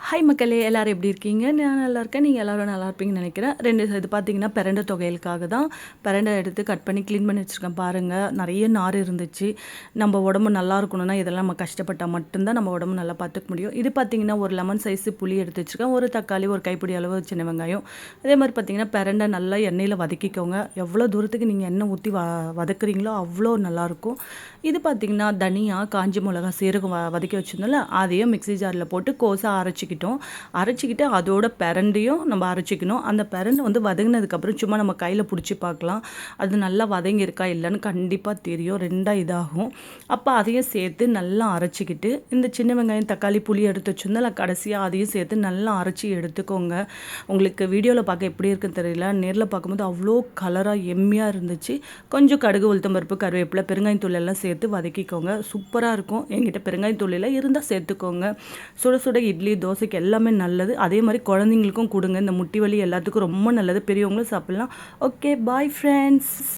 Hi மக்களே, எல்லாரும் எப்படி இருக்கீங்க? நான் நல்லா இருக்கேன். நீங்கள் எல்லோரும் நல்லா இருப்பீங்கன்னு நினைக்கிறேன். இது பார்த்தீங்கன்னா பிரண்டை தொகையலுக்காக தான். பிரண்டை எடுத்து கட் பண்ணி க்ளீன் பண்ணி வச்சுருக்கேன் பாருங்கள். நிறைய நார் இருந்துச்சு. நம்ம உடம்பு நல்லா இருக்கணும்னா இதெல்லாம் நம்ம கஷ்டப்பட்டால் மட்டும்தான் நம்ம உடம்பு நல்லா பார்த்துக்க முடியும். இது பார்த்தீங்கன்னா ஒரு லெமன் சைஸு புளி எடுத்து வச்சுருக்கேன், ஒரு தக்காளி, ஒரு கைப்பிடி அளவு சின்ன வெங்காயம். அதே மாதிரி பார்த்தீங்கன்னா பிரண்டை நல்லா எண்ணெயில் வதக்கிக்கோங்க. எவ்வளோ தூரத்துக்கு நீங்கள் எண்ணெய் ஊற்றி வதக்குறீங்களோ அவ்வளோ நல்லாயிருக்கும். இது பார்த்தீங்கன்னா தனியா, காஞ்சி மிளகா, சீரகம் வதக்கி வச்சுருந்தோம்ல, அதையும் மிக்ஸி ஜாரில் போட்டு கோஸாக அரைச்சிக்கிட்டு அதோட பிரண்டையும் நம்ம அரைச்சிக்கணும். அந்த பிரண்டை வந்து வதங்கினதுக்கப்புறம் சும்மா நம்ம கையில் பிடிச்சி பார்க்கலாம். அது நல்லா வதங்கியிருக்கா இல்லைன்னு கண்டிப்பாக தெரியும். ரெண்டாக இதாகும். அப்போ அதையும் சேர்த்து நல்லா அரைச்சிக்கிட்டு இந்த சின்ன வெங்காயம், தக்காளி, புளி எடுத்து வச்சுருந்தோம்ல, கடைசியாக அதையும் சேர்த்து நல்லா அரைச்சி எடுத்துக்கோங்க. உங்களுக்கு வீடியோவில் பார்க்க எப்படி இருக்குன்னு தெரியல, நேரில் பார்க்கும்போது அவ்வளோ கலராக எம்மியாக இருந்துச்சு. கொஞ்சம் கடுகு, உளுத்தம்பருப்பு, கருவேப்பிலை, பெருங்காயத்தூள் எல்லாம் சேர்த்து வதக்கிக்கோங்க. சூப்பராக இருக்கும். என்கிட்ட பெருங்காயத்தூள் எல்லாம் இருந்தால் சேர்த்துக்கோங்க. சுட சுட இட்லி, தோசைக்கு எல்லாமே நல்லது. அதே மாதிரி குழந்தைங்களுக்கும் கொடுங்க. இந்த முட்டி வலி எல்லாத்துக்கும் ரொம்ப நல்லது. பெரியவங்களும் சாப்பிட்லாம். Okay, bye friends.